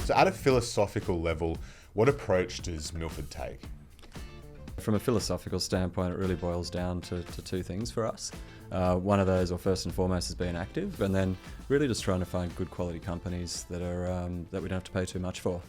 So at a philosophical level, what approach does Milford take? From a philosophical standpoint, it really boils down to two things for us. One of those, or first and foremost, is being active, and then really just trying to find good quality companies that are that we don't have to pay too much for.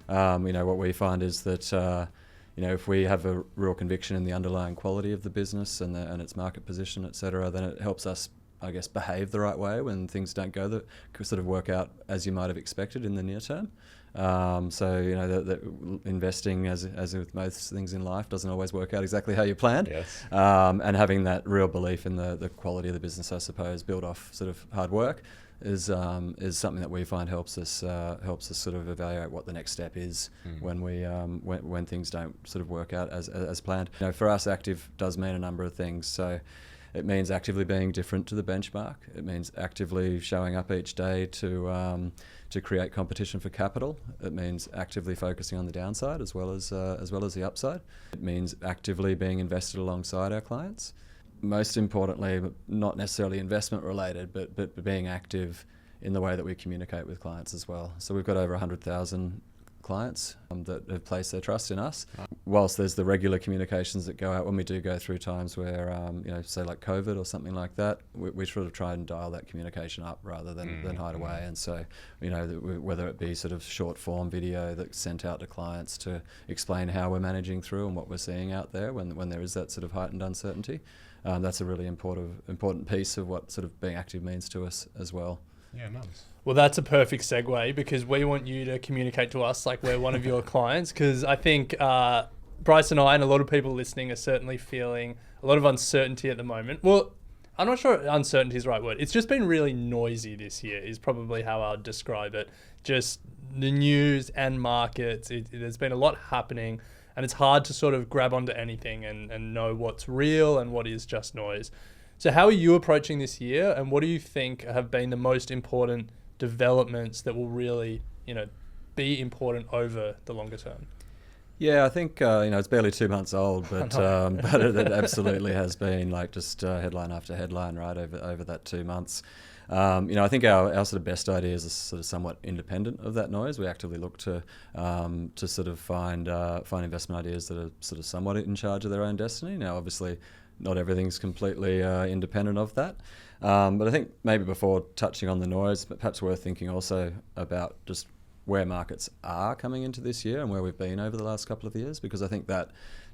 What we find is that if we have a real conviction in the underlying quality of the business and its market position, etc., then it helps us, I guess, behave the right way when things don't sort of work out as you might have expected in the near term. The investing, as with most things in life, doesn't always work out exactly how you planned. Yes. And having that real belief in the quality of the business, I suppose, built off sort of hard work, is something that we find helps us sort of evaluate what the next step is when things don't sort of work out as planned. For us, active does mean a number of things. So it means actively being different to the benchmark. It means actively showing up each day to create competition for capital. It means actively focusing on the downside as well as the upside. It means actively being invested alongside our clients. Most importantly, not necessarily investment related, but being active in the way that we communicate with clients as well. So we've got over 100,000 clients that have placed their trust in us. Whilst there's the regular communications that go out when we do go through times where, say like COVID or something like that, we sort of try and dial that communication up rather than hide away. And so, whether it be sort of short form video that's sent out to clients to explain how we're managing through and what we're seeing out there when there is that sort of heightened uncertainty, that's a really important piece of what sort of being active means to us as well. Yeah, nice. Well, that's a perfect segue because we want you to communicate to us like we're one of your clients, because I think Bryce and I and a lot of people listening are certainly feeling a lot of uncertainty at the moment. Well, I'm not sure uncertainty is the right word. It's just been really noisy this year is probably how I would describe it. Just the news and markets, there's been a lot happening and it's hard to sort of grab onto anything and know what's real and what is just noise. So how are you approaching this year, and what do you think have been the most important developments that will really, be important over the longer term? Yeah, I think it's barely 2 months old, but it absolutely has been like just headline after headline, right, over that 2 months. I think our sort of best ideas are sort of somewhat independent of that noise. We actively look to sort of find investment ideas that are sort of somewhat in charge of their own destiny. Now, obviously, not everything's completely independent of that. But I think maybe before touching on the noise, but perhaps worth thinking also about just where markets are coming into this year and where we've been over the last couple of years, because I think that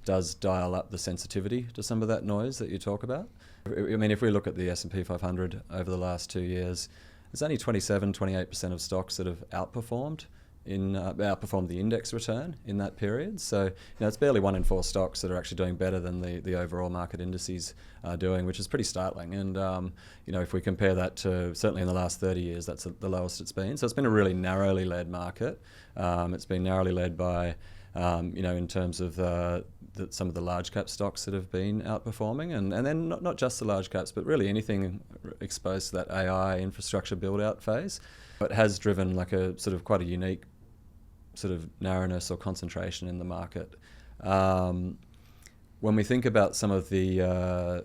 does dial up the sensitivity to some of that noise that you talk about. I mean, if we look at the S&P 500 over the last 2 years, there's only 28% of stocks that have outperformed the index return in that period. So it's barely 1 in 4 stocks that are actually doing better than the overall market indices are doing, which is pretty startling. And if we compare that to certainly in the last 30 years, that's the lowest it's been. So it's been a really narrowly led market. It's been narrowly led by in terms of some of the large cap stocks that have been outperforming, and then not just the large caps, but really anything exposed to that AI infrastructure build out phase. It has driven like a sort of quite a unique sort of narrowness or concentration in the market. When we think about some of the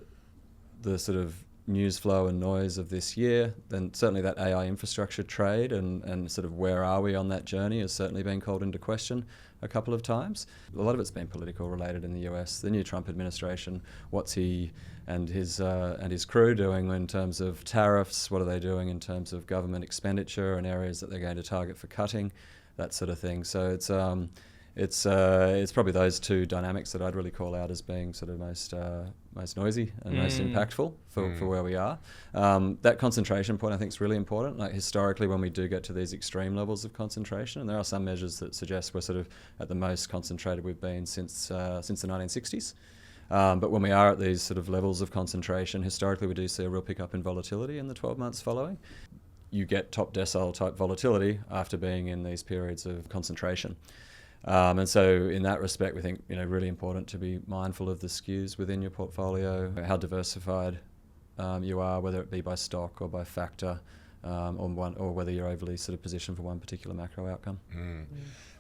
sort of news flow and noise of this year, then certainly that AI infrastructure trade and sort of where are we on that journey has certainly been called into question a couple of times. A lot of it's been political related in the US. The new Trump administration, what's he and his crew doing in terms of tariffs? What are they doing in terms of government expenditure and areas that they're going to target for cutting? That sort of thing. So it's probably those two dynamics that I'd really call out as being sort of most noisy and most impactful for where we are. That concentration point I think is really important. Like historically, when we do get to these extreme levels of concentration, and there are some measures that suggest we're sort of at the most concentrated we've been since the 1960s. But when we are at these sort of levels of concentration, historically we do see a real pickup in volatility in the 12 months following. You get top decile type volatility after being in these periods of concentration. And so in that respect, we think, really important to be mindful of the skews within your portfolio, how diversified you are, whether it be by stock or by factor, or whether you're overly sort of positioned for one particular macro outcome.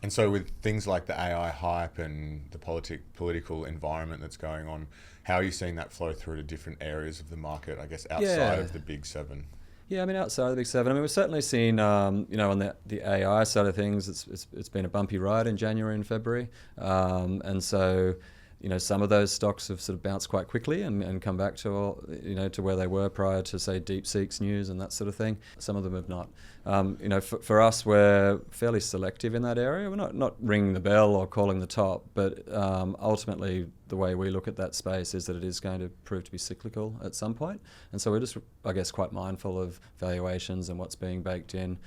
And so with things like the AI hype and the political environment that's going on, how are you seeing that flow through to different areas of the market, I guess, outside of the big seven? Yeah, I mean, outside of the big seven, I mean, we've certainly seen, on the AI side of things, it's been a bumpy ride in January and February, and so, some of those stocks have sort of bounced quite quickly and come back to, to where they were prior to, say, DeepSeek's news and that sort of thing. Some of them have not. For us, we're fairly selective in that area. We're not ringing the bell or calling the top, but ultimately the way we look at that space is that it is going to prove to be cyclical at some point. And so we're just, I guess, quite mindful of valuations and what's being baked in.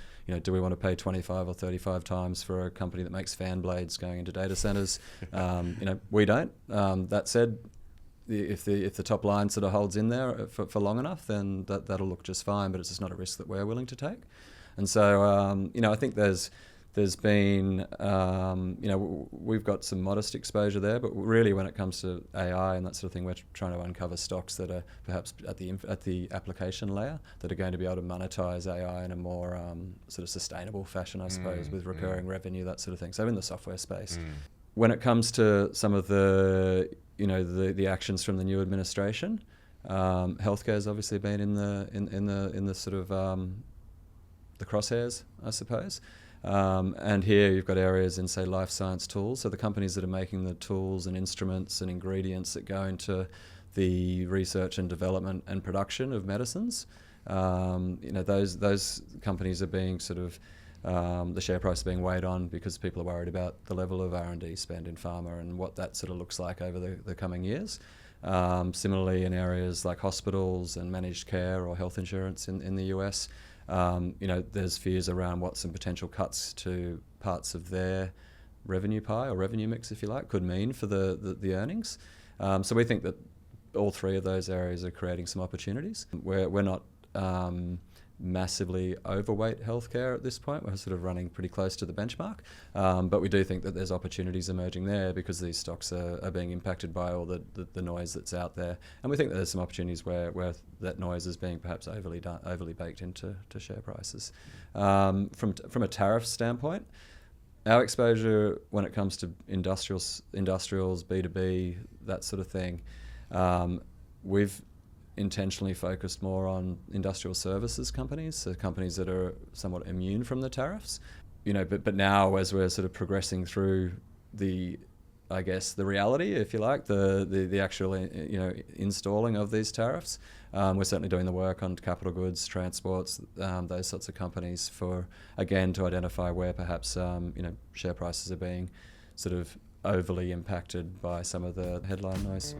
Do we want to pay 25 or 35 times for a company that makes fan blades going into data centers? We don't. That said, if the top line sort of holds in there for long enough, then that'll look just fine, but it's just not a risk that we're willing to take. And so, I think there's been, we've got some modest exposure there, but really when it comes to AI and that sort of thing, we're trying to uncover stocks that are perhaps at the application layer that are going to be able to monetize AI in a more sort of sustainable fashion, I suppose, with recurring revenue, that sort of thing. So in the software space. When it comes to some of the actions from the new administration, healthcare has obviously been in the sort of the crosshairs, I suppose. And here you've got areas in, say, life science tools. So the companies that are making the tools and instruments and ingredients that go into the research and development and production of medicines, those companies are being sort of, the share price is being weighed on because people are worried about the level of R&D spend in pharma and what that sort of looks like over the coming years. Similarly, in areas like hospitals and managed care or health insurance in the US, there's fears around what some potential cuts to parts of their revenue pie or revenue mix, if you like, could mean for the earnings. So we think that all three of those areas are creating some opportunities. We're not massively overweight healthcare at this point. We're sort of running pretty close to the benchmark, but we do think that there's opportunities emerging there because these stocks are being impacted by all the noise that's out there, and we think that there's some opportunities where that noise is being perhaps overly baked into share prices. From a tariff standpoint, our exposure when it comes to industrials, B2B, that sort of thing, we've intentionally focused more on industrial services companies, so companies that are somewhat immune from the tariffs. But now as we're sort of progressing through the reality, if you like, the actual installing of these tariffs, we're certainly doing the work on capital goods, transports, those sorts of companies to identify where perhaps share prices are being sort of overly impacted by some of the headline noise.